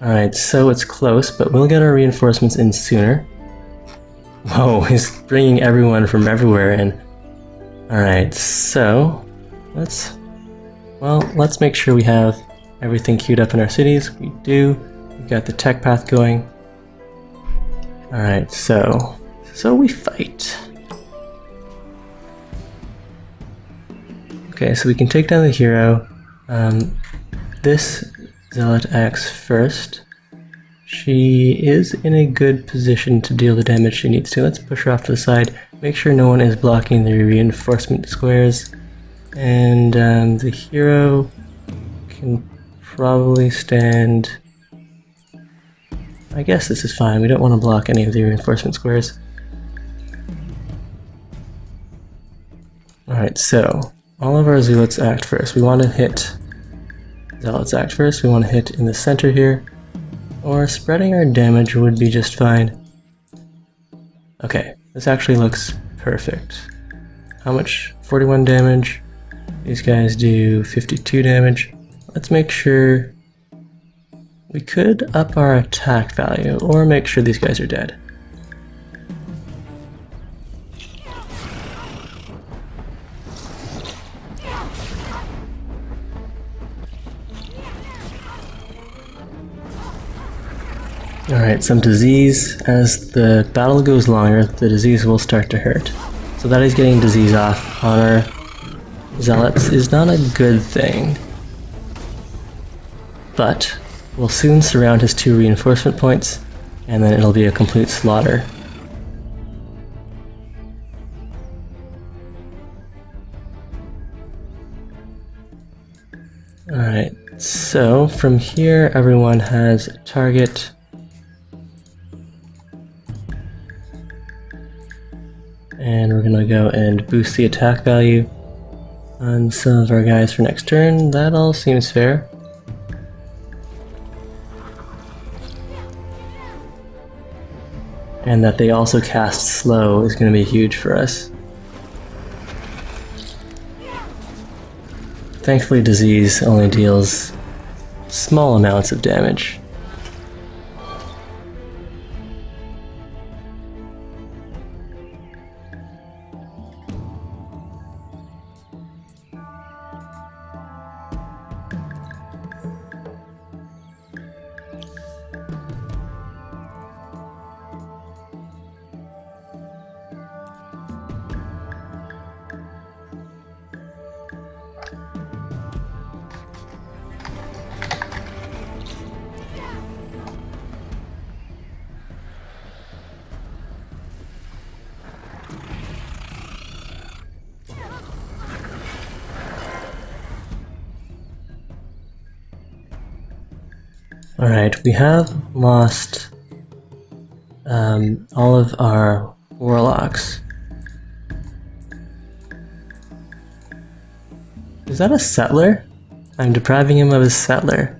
Alright, so it's close, but we'll get our reinforcements in sooner. Whoa, he's bringing everyone from everywhere in. Alright, so let's make sure we have everything queued up in our cities. We do. We've got the tech path going. Alright, so we fight. Okay, so we can take down the hero. This Zealot X first. She is in a good position to deal the damage she needs to. Let's push her off to the side. Make sure no one is blocking the reinforcement squares. And the hero can probably stand... I guess this is fine. We don't want to block any of the reinforcement squares. Alright, so all of our Zealots act first. We want to hit Zealots act first. We want to hit in the center here. Or spreading our damage would be just fine. Okay, this actually looks perfect. How much? 41 damage. These guys do 52 damage. Let's make sure we could up our attack value or make sure these guys are dead. Alright, some disease. As the battle goes longer, the disease will start to hurt. So that is getting disease off on our Zealots is not a good thing. But we'll soon surround his 2 reinforcement points, and then it'll be a complete slaughter. Alright, so from here everyone has a target. And we're gonna go and boost the attack value on some of our guys for next turn. That all seems fair. And that they also cast slow is gonna be huge for us. Thankfully, disease only deals small amounts of damage. Alright, we have lost all of our warlocks. Is that a settler? I'm depriving him of his settler.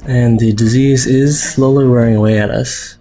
And the disease is slowly wearing away at us.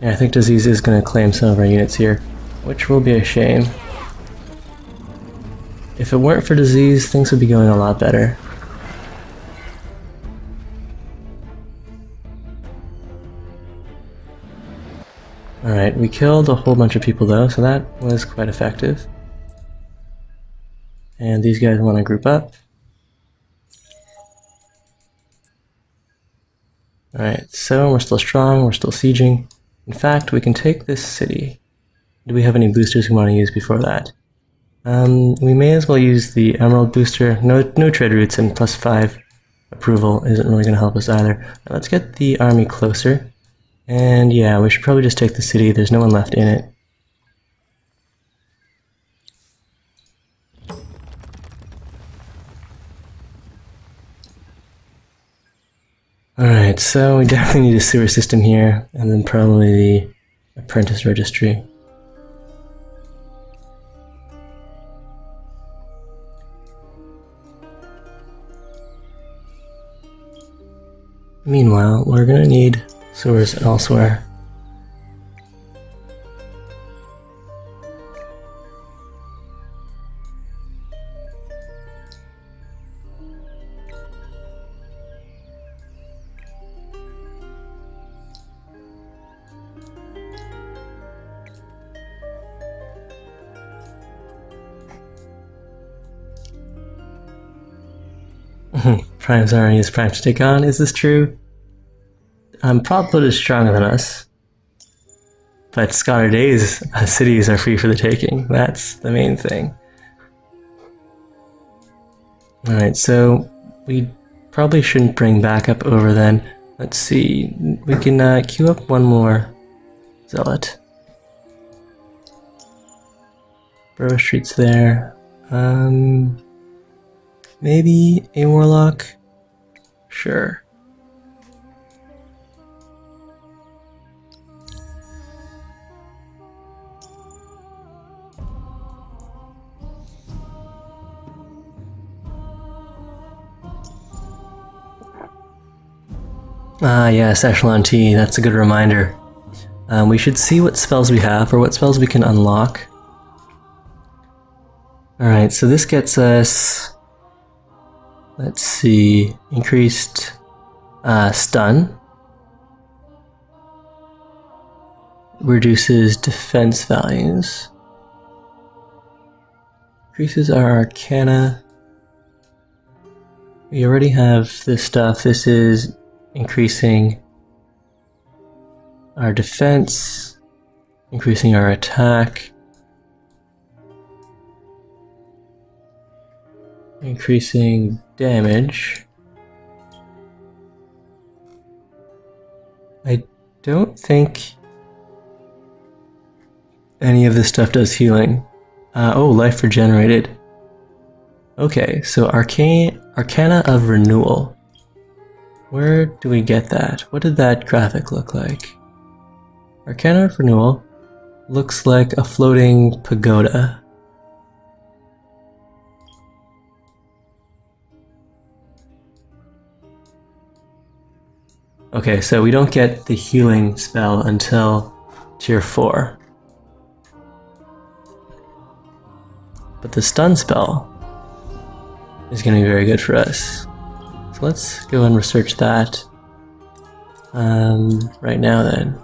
Yeah, I think disease is going to claim some of our units here, which will be a shame. If it weren't for disease, things would be going a lot better. Alright, we killed a whole bunch of people though, so that was quite effective. And these guys want to group up. Alright, so we're still strong, we're still sieging. In fact, we can take this city. Do we have any boosters we want to use before that? We may as well use the Emerald booster. No trade routes and +5 approval isn't really going to help us either. Now let's get the army closer. And yeah, we should probably just take the city. There's no one left in it. Alright, so we definitely need a sewer system here, and then probably the apprentice registry. Meanwhile, we're gonna need sewers elsewhere. Prime's army is primed to take on. Is this true? Proplet is stronger than us. But Scholar Days cities are free for the taking. That's the main thing. Alright, so we probably shouldn't bring backup over then. Let's see. We can queue up one more zealot. Borough Street's there. Maybe a warlock? Sure. Ah yes, Echelon T, that's a good reminder. We should see what spells we have, or what spells we can unlock. Alright, so this gets us... Let's see... Increased... stun. Reduces defense values. Increases our arcana. We already have this stuff. This is increasing our defense, increasing our attack, increasing damage. I don't think any of this stuff does healing. Oh, life regenerated. Okay, so Arcana of Renewal. Where do we get that? What did that graphic look like? Arcana of Renewal looks like a floating pagoda. Okay, so we don't get the healing spell until tier 4. But the stun spell is going to be very good for us. So let's go and research that right now then.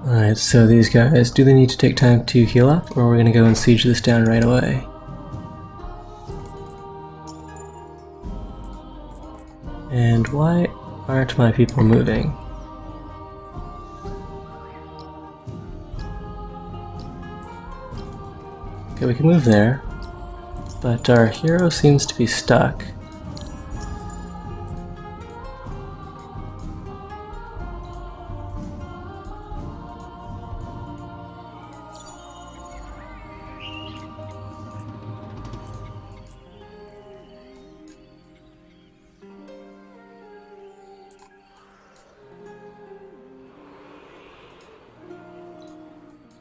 Alright, so these guys, do they need to take time to heal up, or are we going to go and siege this down right away? And why aren't my people moving? Okay, we can move there, but our hero seems to be stuck.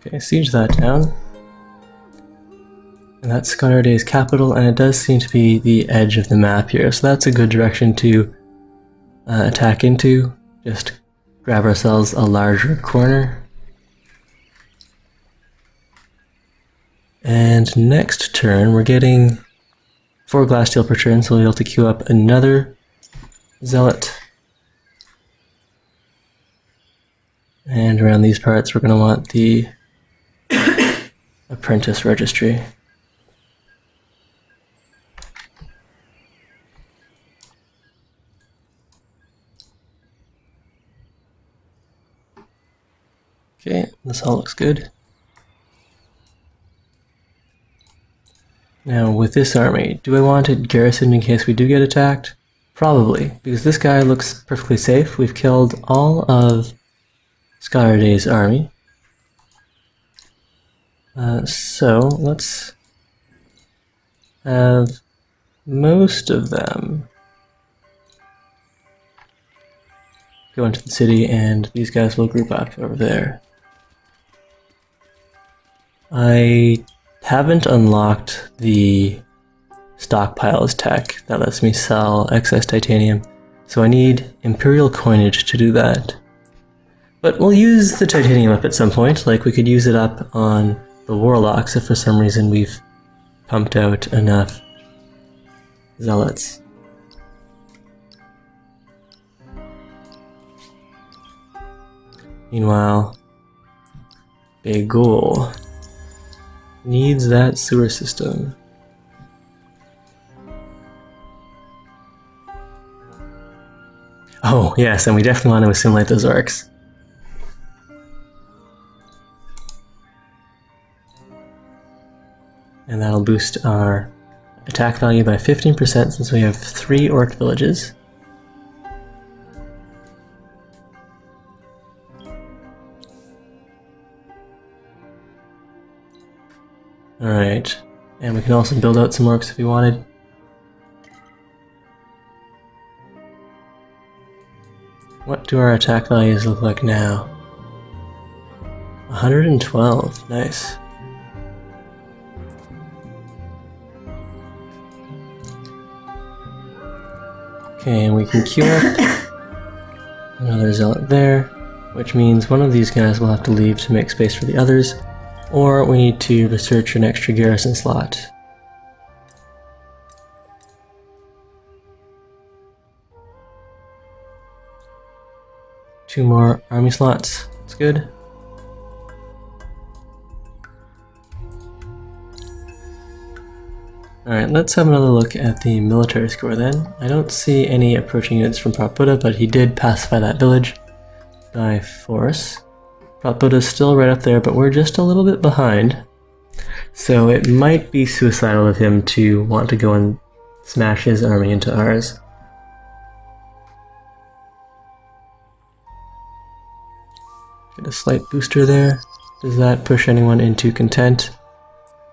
Okay, siege that down. And that's Scholar Day's capital, and it does seem to be the edge of the map here, so that's a good direction to attack into. Just grab ourselves a larger corner. And next turn, we're getting 4 glass steel per turn, so we'll be able to queue up another zealot. And around these parts, we're going to want the apprentice registry. Okay, this all looks good. Now with this army, do I want it garrisoned in case we do get attacked? Probably, because this guy looks perfectly safe. We've killed all of Skyarday's army. So let's have most of them go into the city, and these guys will group up over there. I haven't unlocked the stockpiles tech that lets me sell excess titanium, so I need Imperial coinage to do that. But we'll use the titanium up at some point, like we could use it up on the warlocks if for some reason we've pumped out enough zealots. Meanwhile, Begol needs that sewer system. Oh, yes, and we definitely want to assimilate those orcs. And that'll boost our attack value by 15% since we have 3 orc villages. Alright, and we can also build out some orcs if we wanted. What do our attack values look like now? 112, nice. Okay, and we can queue up another zealot there, which means one of these guys will have to leave to make space for the others, or we need to research an extra garrison slot. Two more army slots, that's good. Alright, let's have another look at the military score then. I don't see any approaching units from Pratbuddha, but he did pacify that village by force. Pratbuddha's still right up there, but we're just a little bit behind. So it might be suicidal of him to want to go and smash his army into ours. Get a slight booster there. Does that push anyone into content?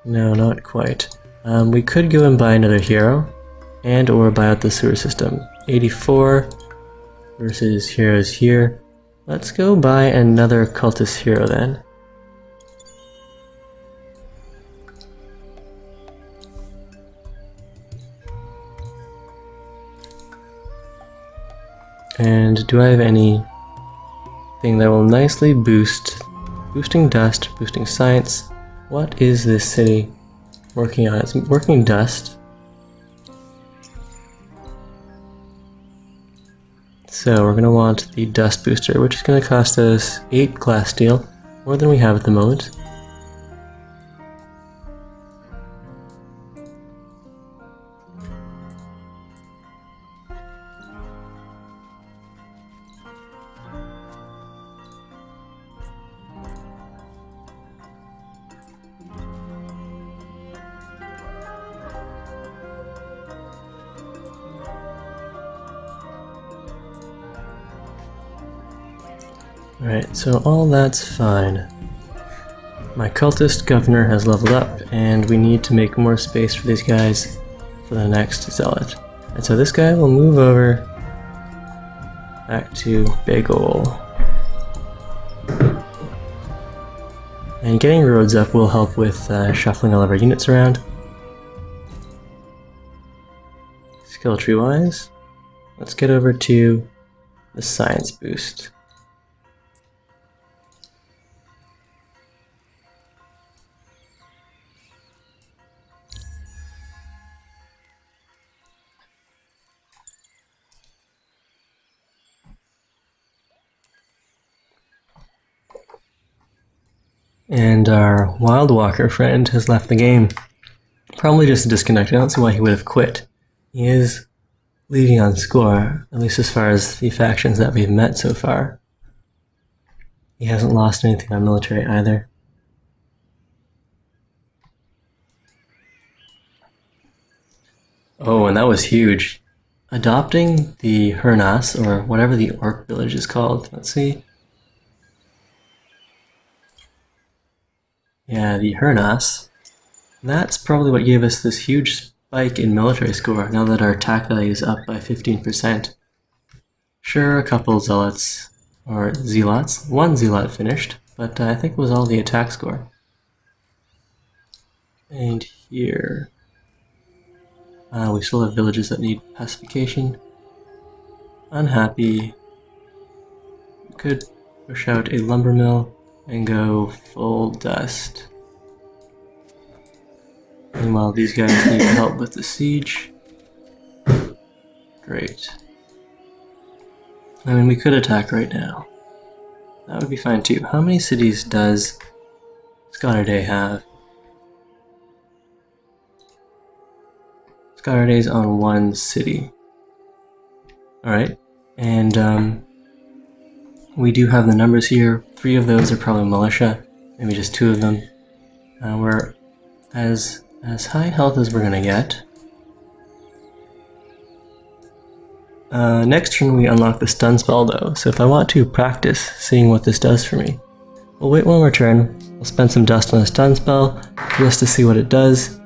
No, not quite. We could go and buy another hero, and or buy out the sewer system. 84 versus heroes here. Let's go buy another cultist hero then. And do I have anything that will nicely boosting dust, boosting science? What is this city working on? It's working dust. So we're going to want the dust booster, which is going to cost us 8 glass steel, more than we have at the moment. Alright, so all that's fine. My cultist governor has leveled up, and we need to make more space for these guys for the next zealot. And so this guy will move over back to Begol. And getting roads up will help with shuffling all of our units around. Skill tree wise, let's get over to the science boost. And our Wild Walker friend has left the game. Probably just disconnected. I don't see why he would have quit. He is leading on score, at least as far as the factions that we've met so far. He hasn't lost anything on military either. Oh, and that was huge. Adopting the Hernas, or whatever the orc village is called. Let's see. Yeah, the Hernas. That's probably what gave us this huge spike in military score, now that our attack value is up by 15%. Sure, a couple zealots, or zealots. One zealot finished, but I think it was all the attack score. And here... we still have villages that need pacification. Unhappy. We could push out a lumber mill and go full dust. Meanwhile, these guys need help with the siege. Great. I mean, we could attack right now. That would be fine too. How many cities does Scotterday have? Scoterday's on one city. Alright, and we do have the numbers here. 3 of those are probably militia, maybe just 2 of them. We're as high health as we're gonna get. Next turn we unlock the stun spell though, so if I want to practice seeing what this does for me, we'll wait one more turn, we'll spend some dust on a stun spell just to see what it does.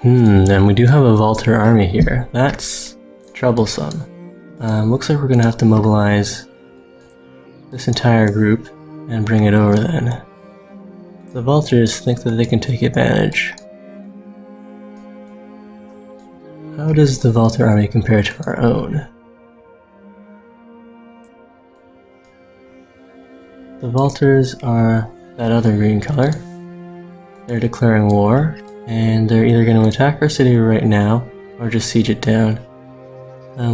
And we do have a Volter army here. That's troublesome. Looks like we're gonna have to mobilize this entire group and bring it over then. The Volters think that they can take advantage. How does the Volter army compare to our own? The Volters are that other green color. They're declaring war. And they're either going to attack our city right now, or just siege it down.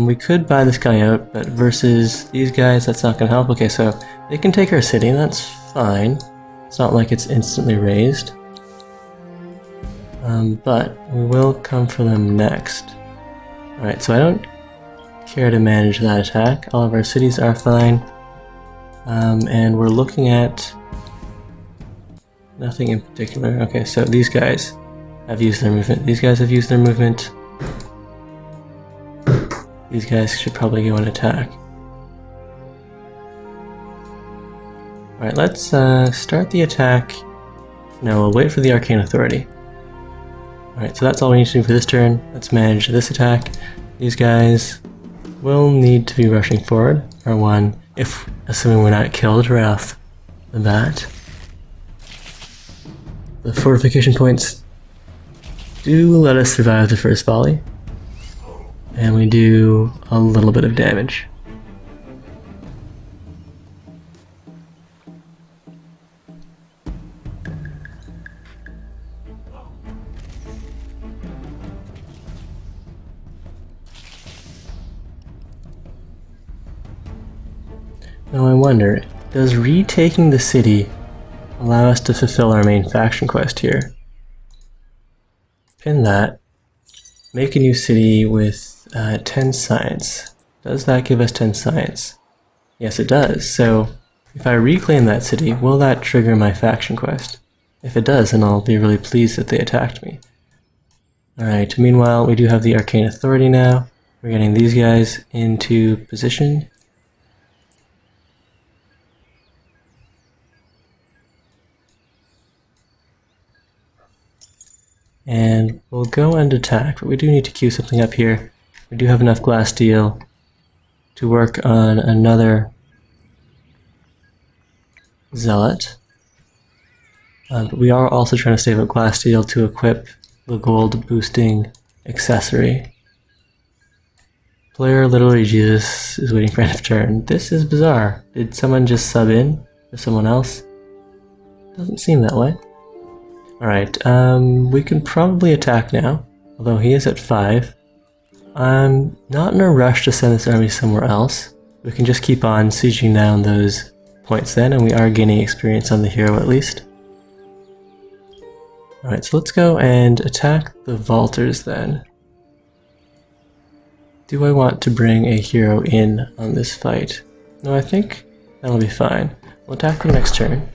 We could buy this guy out, but versus these guys, that's not going to help. Okay, so they can take our city, and that's fine. It's not like it's instantly raised. But we will come for them next. Alright, so I don't care to manage that attack. All of our cities are fine. And we're looking at nothing in particular. Okay, so these guys have used their movement. These guys have used their movement. These guys should probably go and attack. Alright, let's start the attack. No, we'll wait for the Arcane Authority. Alright, so that's all we need to do for this turn. Let's manage this attack. These guys will need to be rushing forward, or one, if assuming we're not killed right off the bat. The fortification points do let us survive the first volley, and we do a little bit of damage. Now I wonder, does retaking the city allow us to fulfill our main faction quest here? Pin that. Make a new city with 10 science. Does that give us 10 science? Yes, it does. So if I reclaim that city, will that trigger my faction quest? If it does, then I'll be really pleased that they attacked me. Alright, meanwhile, we do have the Arcane Authority now. We're getting these guys into position. And we'll go and attack, but we do need to queue something up here. We do have enough glass steel to work on another zealot. But we are also trying to save up glass steel to equip the gold boosting accessory. Player Literally Jesus is waiting for end of turn. This is bizarre. Did someone just sub in for someone else? Doesn't seem that way. Alright, we can probably attack now, although he is at 5. I'm not in a rush to send this army somewhere else. We can just keep on sieging down those points then, and we are gaining experience on the hero at least. Alright, so let's go and attack the vaulters then. Do I want to bring a hero in on this fight? No, I think that'll be fine. We'll attack them next turn.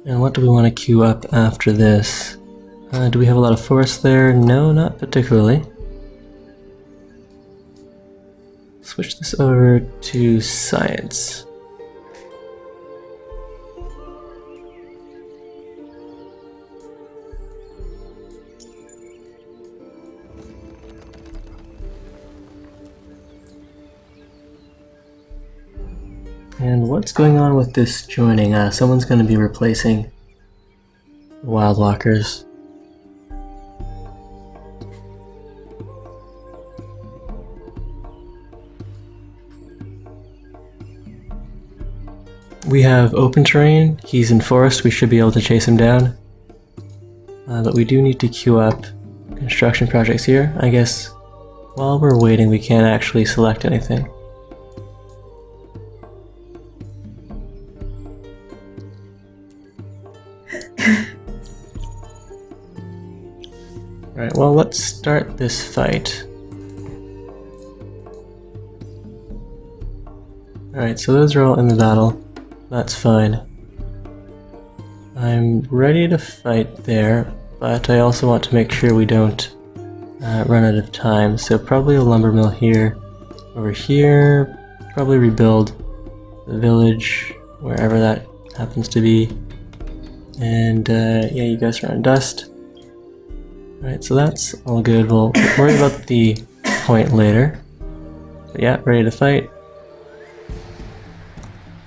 And what do we want to queue up after this? Do we have a lot of forest there? No, not particularly. Switch this over to science. And what's going on with this joining? Someone's going to be replacing wild walkers. We have open terrain, he's in forest, we should be able to chase him down. But we do need to queue up construction projects here. I guess while we're waiting we can't actually select anything. Alright, well let's start this fight. Alright, so those are all in the battle. That's fine. I'm ready to fight there, but I also want to make sure we don't run out of time. So probably a lumber mill here. Over here, probably rebuild the village, wherever that happens to be. And yeah, you guys are on dust. Alright, so that's all good. We'll worry about the point later. But yeah, ready to fight.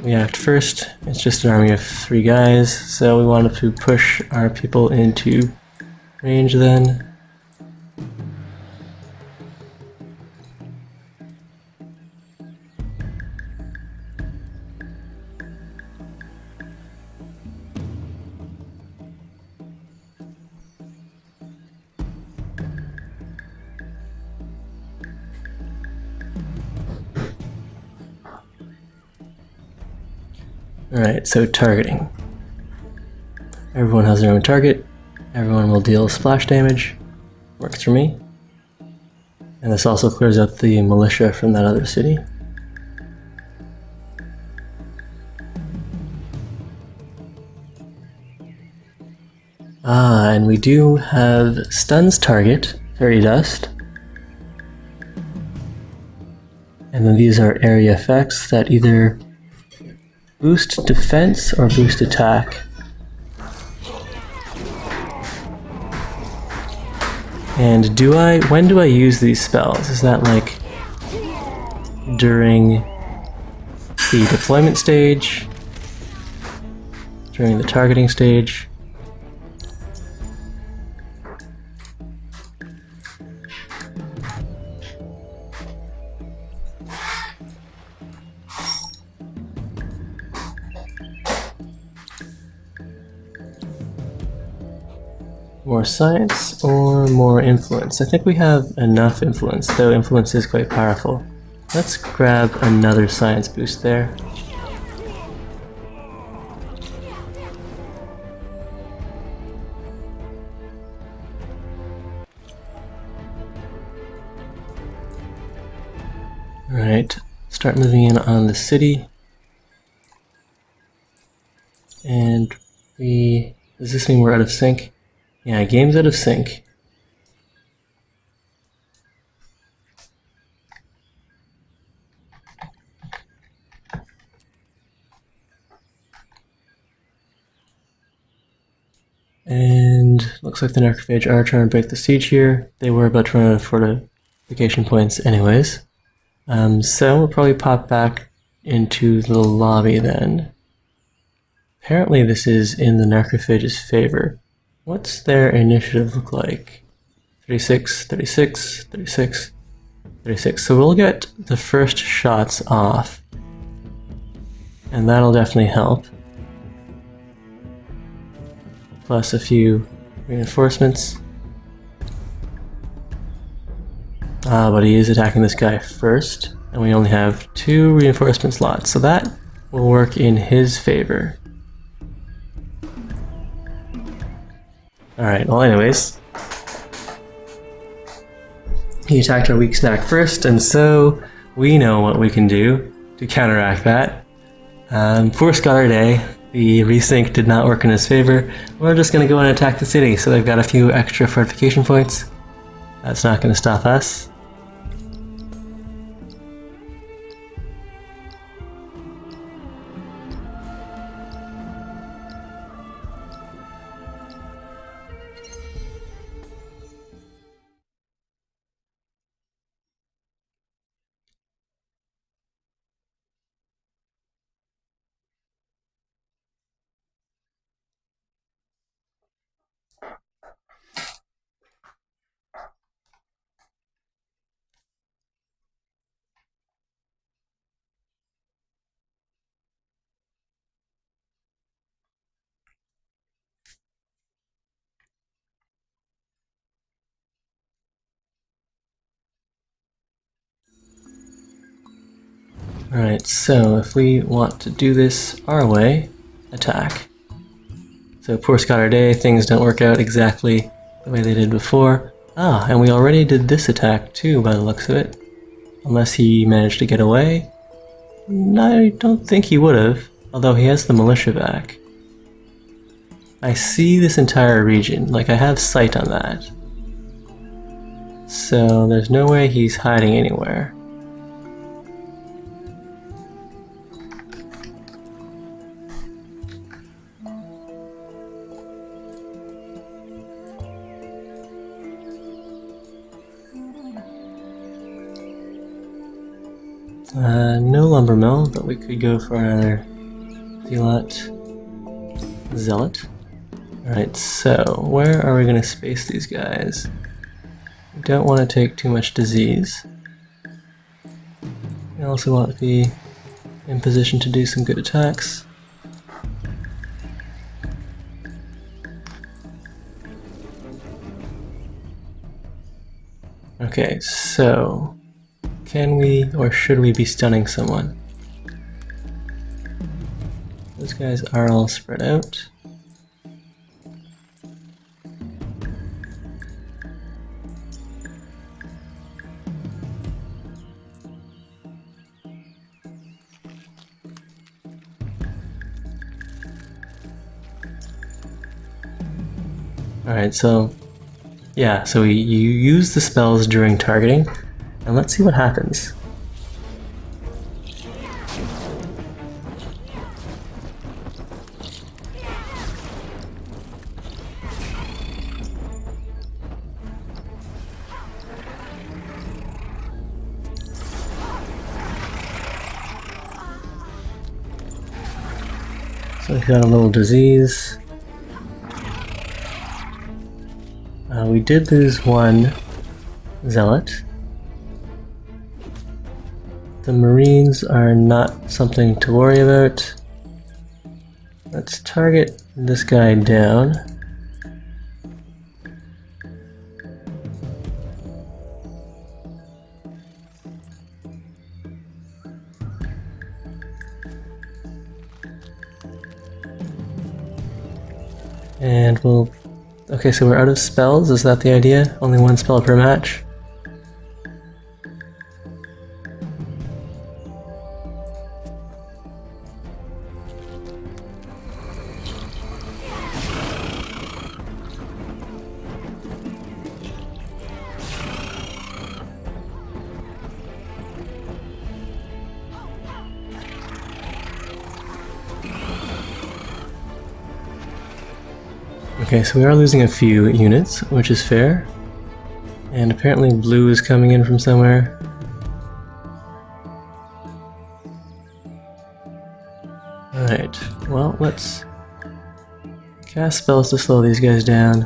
We act first. It's just an army of 3 guys, so we wanted to push our people into range then. Alright, so targeting. Everyone has their own target. Everyone will deal splash damage. Works for me. And this also clears out the militia from that other city. And we do have stuns target, fairy dust. And then these are area effects that either boost defense or boost attack. And when do I use these spells? Is that like during the deployment stage? During the targeting stage? More science or more influence? I think we have enough influence, though influence is quite powerful. Let's grab another science boost there. Alright, start moving in on the city. And does this mean we're out of sync? Yeah, game's out of sync. And looks like the Necrophage are trying to break the siege here. They were about to run out of fortification points anyways. So we'll probably pop back into the lobby then. Apparently this is in the Necrophage's favor. What's their initiative look like? 36, 36, 36, 36. So we'll get the first shots off. And that'll definitely help. plus a few reinforcements. But he is attacking this guy first, and we only have 2 reinforcement slots, so that will work in his favor. Alright, well anyways, he attacked our weak snack first, and so we know what we can do to counteract that. Poor Scholar Day, the resync did not work in his favor. We're just going to go and attack the city, so they've got a few extra fortification points. That's not going to stop us. Alright, so if we want to do this our way, attack. So poor Scholar Day, things don't work out exactly the way they did before. Ah, and we already did this attack too by the looks of it. Unless he managed to get away. I don't think he would have, although he has the militia back. I see this entire region, like I have sight on that. So there's no way he's hiding anywhere. No lumber mill, but we could go for another zealot. Alright, so where are we going to space these guys? We don't want to take too much disease. We also want to be in position to do some good attacks. Okay, so can we or should we be stunning someone? Those guys are all spread out. Alright, so yeah, so you use the spells during targeting, and let's see what happens. So we've got a little disease. We did lose one zealot. The Marines are not something to worry about. Let's target this guy down. And we'll... Okay, so we're out of spells, is that the idea? Only one spell per match? Okay, so we are losing a few units, which is fair. And apparently blue is coming in from somewhere. Alright, well, let's cast spells to slow these guys down.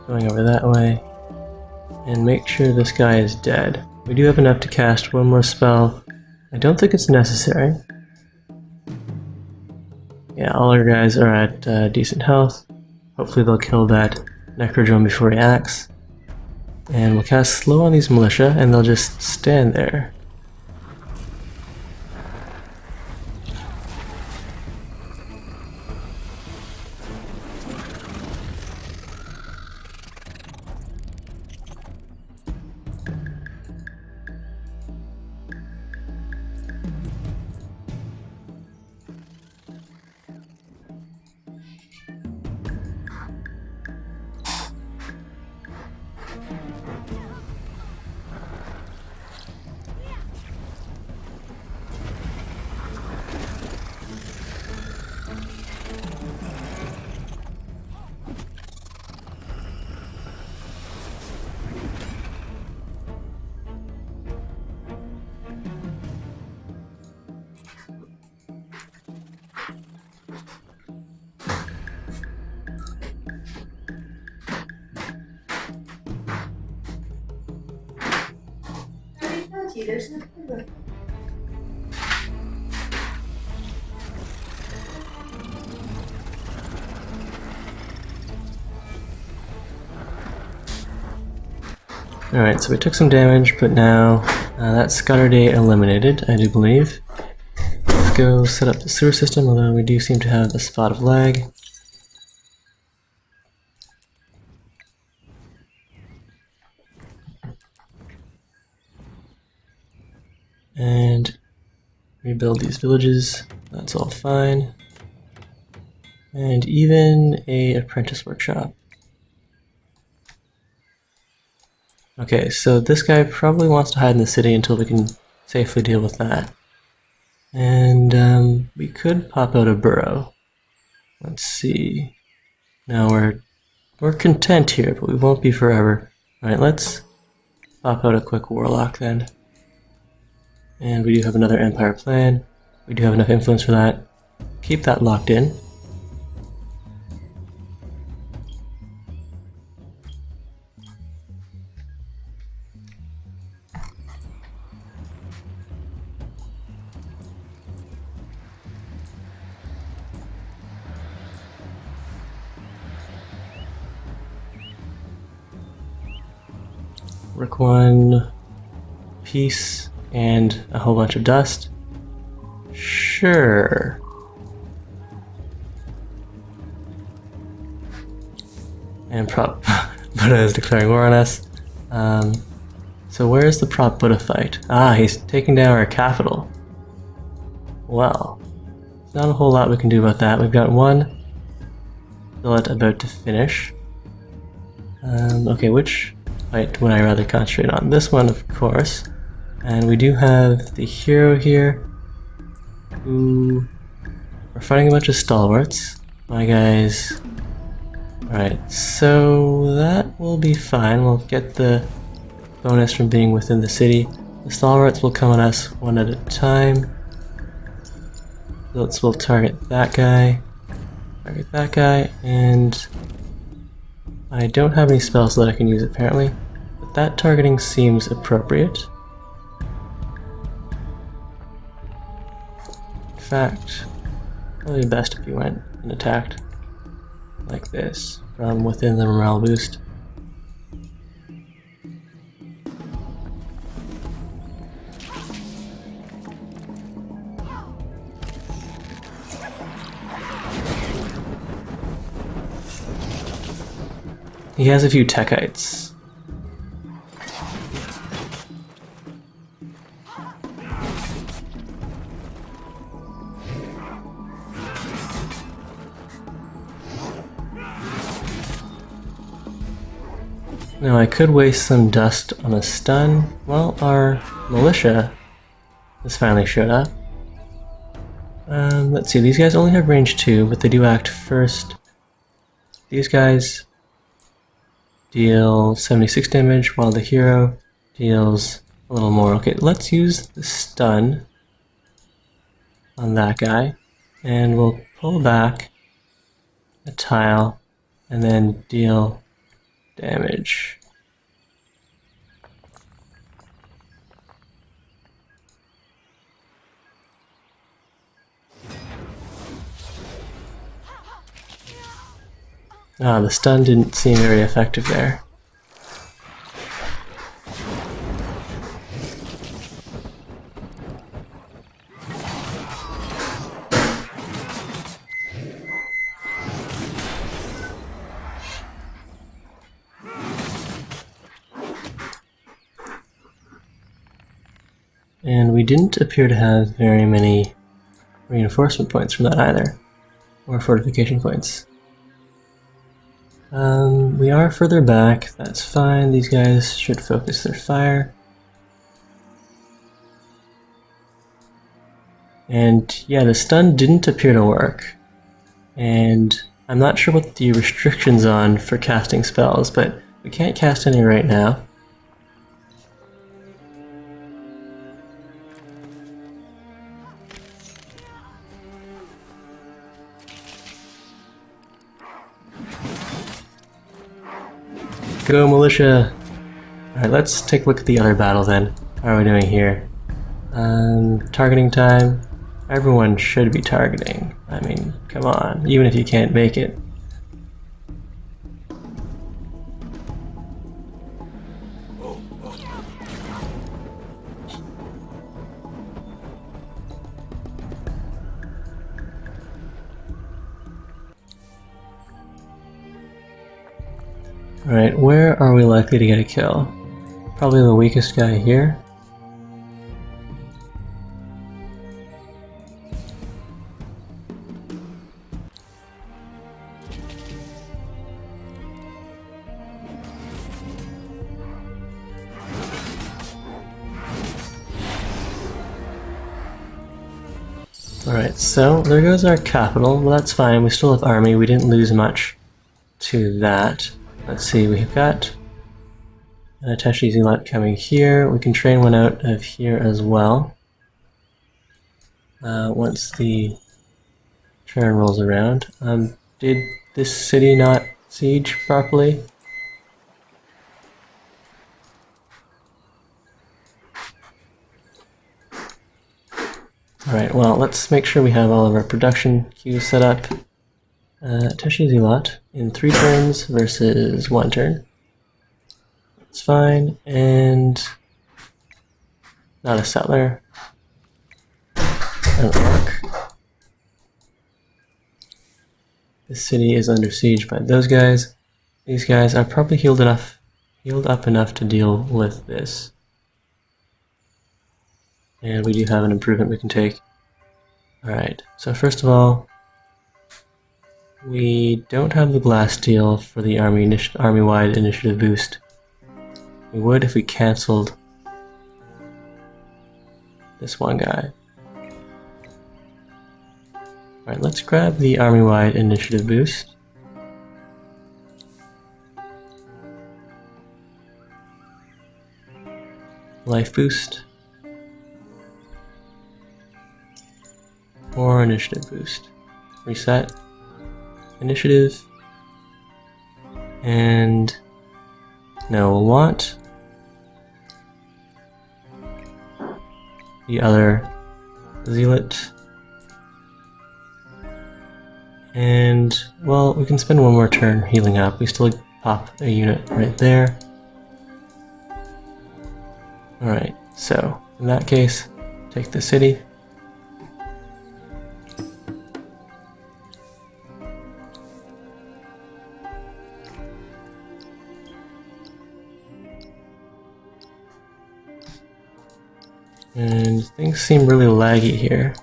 Going over that way. And make sure this guy is dead. We do have enough to cast one more spell. I don't think it's necessary. Yeah, all our guys are at decent health. Hopefully they'll kill that Necrodrome before he acts. And we'll cast slow on these militia and they'll just stand there. There's no problem. Alright, so we took some damage, but now that's Scudder Day eliminated, I do believe. Let's go set up the sewer system, although we do seem to have a spot of lag. And rebuild these villages, that's all fine. And even a apprentice workshop. Okay, so this guy probably wants to hide in the city until we can safely deal with that. And we could pop out a burrow. Let's see. Now we're content here, but we won't be forever. Alright, let's pop out a quick warlock then. And we do have another empire plan. We do have enough influence for that. Keep that locked in. Work 1, peace, and a whole bunch of dust. Sure. And prop Buddha is declaring war on us. So where's the prop Buddha fight? Ah, he's taking down our capital. Well, there's not a whole lot we can do about that. We've got one billet about to finish. Okay, which fight would I rather concentrate on? This one, of course. And we do have the hero here, who we're fighting a bunch of stalwarts. My guys. Alright, so that will be fine. We'll get the bonus from being within the city. The stalwarts will come at us one at a time. We'll target that guy, and I don't have any spells that I can use apparently, but that targeting seems appropriate. In fact, probably best if you went and attacked like this from within the morale boost. He has a few techites. Now I could waste some dust on a stun. Well, our militia has finally showed up. Let's see, these guys only have range 2, but they do act first. These guys deal 76 damage, while the hero deals a little more. Okay, let's use the stun on that guy, and we'll pull back a tile and then deal damage. Ah, the stun didn't seem very effective there. And we didn't appear to have very many reinforcement points from that either, or fortification points. We are further back, that's fine. These guys should focus their fire. And yeah, the stun didn't appear to work. And I'm not sure what the restrictions on for casting spells, but we can't cast any right now. Go militia! Alright, let's take a look at the other battle then. How are we doing here? Targeting time. Everyone should be targeting. I mean, come on, even if you can't make it. Alright, where are we likely to get a kill? Probably the weakest guy here. Alright, so there goes our capital. Well, that's fine. We still have army. We didn't lose much to that. Let's see, we've got an Ateshi Zealot coming here. We can train one out of here as well. Once the turn rolls around. Did this city not siege properly? Alright, well, let's make sure we have all of our production queues set up. Ateshi Zealot in 3 turns versus 1 turn. That's fine, and not a settler. An orc. This city is under siege by those guys. These guys are probably healed up enough to deal with this. And we do have an improvement we can take. Alright, so first of all, we don't have the Glass-Steal for the army-wide initiative boost. We would if we cancelled this one guy. Alright, let's grab the army-wide initiative boost. Life boost. Or initiative boost. Reset. Initiative. And no, we'll want the other Zealot. And, well, we can spend one more turn healing up. We still pop a unit right there. Alright, so, in that case, take the city. And things seem really laggy here.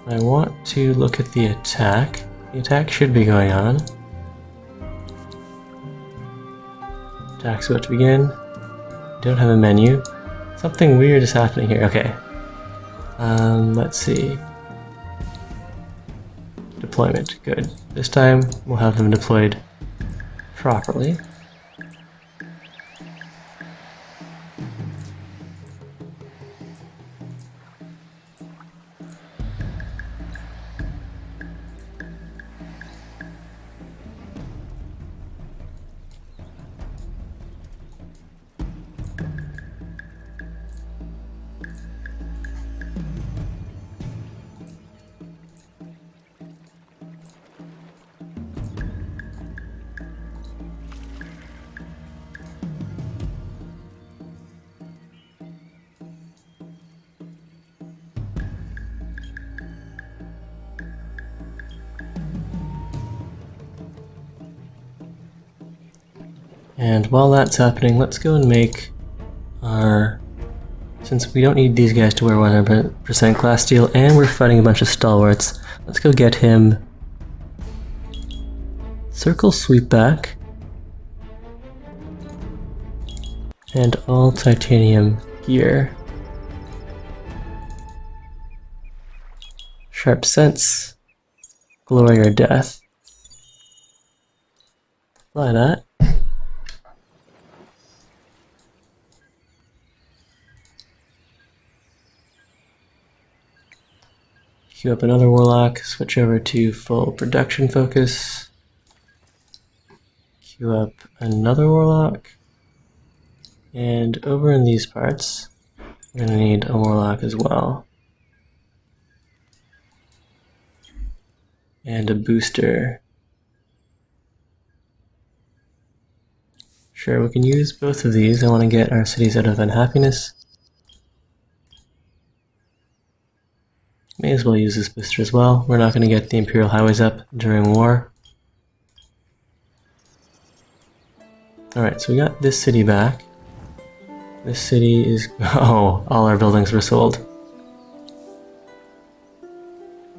I want to look at the attack. The attack should be going on. Attack's about to begin. Don't have a menu. Something weird is happening here. Okay. Let's see. Deployment. Good. This time we'll have them deployed properly. And while that's happening, let's go and make our... Since we don't need these guys to wear 100% glass steel, and we're fighting a bunch of stalwarts, let's go get him circle sweep back and all titanium gear. Sharp sense, glory or death. Apply that. Queue up another warlock, switch over to full production focus. Queue up another warlock. And over in these parts, we're going to need a warlock as well. And a booster. Sure, we can use both of these. I want to get our cities out of unhappiness. May as well use this booster as well. We're not going to get the Imperial Highways up during war. Alright, so we got this city back. This city is... oh, all our buildings were sold.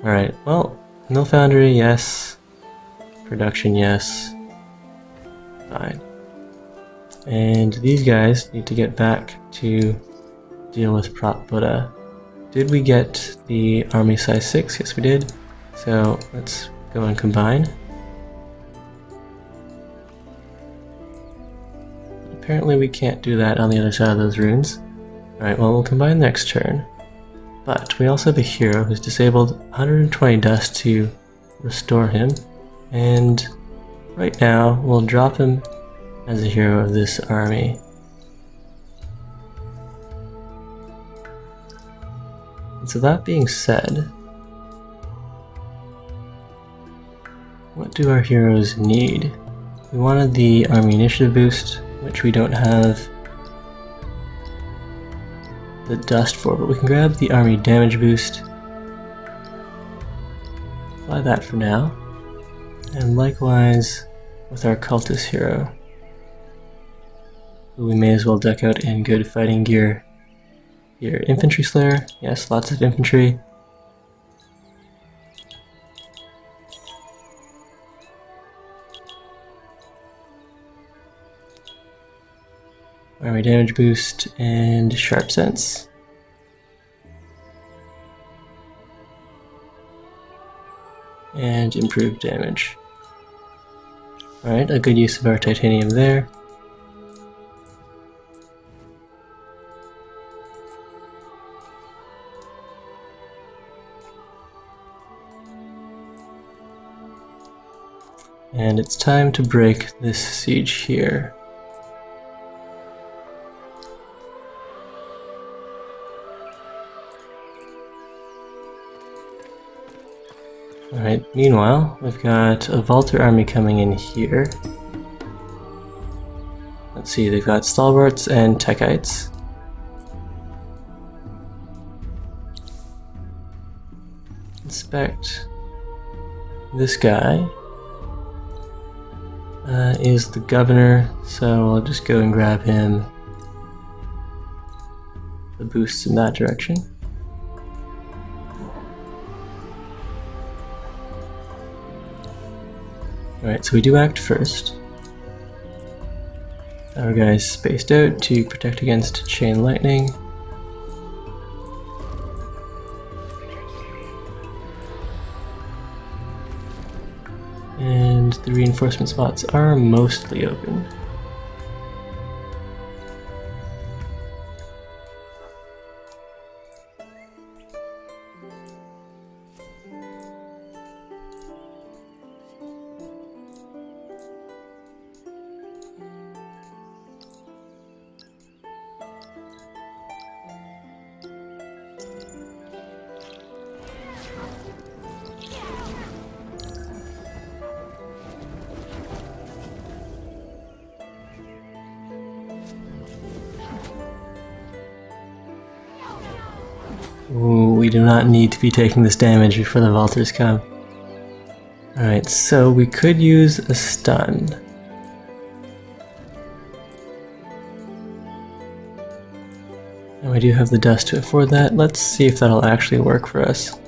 Alright, well, Mill Foundry, yes. Production, yes. Fine. And these guys need to get back to deal with Prop Buddha. Did we get the army size 6? Yes, we did. So let's go and combine. Apparently we can't do that on the other side of those runes. Alright, well, we'll combine next turn. But we also have a hero who's disabled 120 dust to restore him. And right now, we'll drop him as a hero of this army. And so that being said, what do our heroes need? We wanted the army initiative boost, which we don't have the dust for, but we can grab the army damage boost. Apply that for now. And likewise with our cultist hero, who we may as well deck out in good fighting gear. Here, infantry slayer, yes, lots of infantry. Army damage boost and sharp sense. And improved damage. Alright, a good use of our titanium there. And it's time to break this siege here. Alright, meanwhile, we've got a Valter army coming in here. Let's see, they've got stalwarts and techites. Inspect this guy. Is the governor, so I'll just go and grab him the boosts in that direction. Alright, so we do act first. Our guy's spaced out to protect against chain lightning. And the reinforcement spots are mostly open. Ooh, we do not need to be taking this damage before the Valters come. Alright, so we could use a stun. And we do have the dust to afford that. Let's see if that'll actually work for us.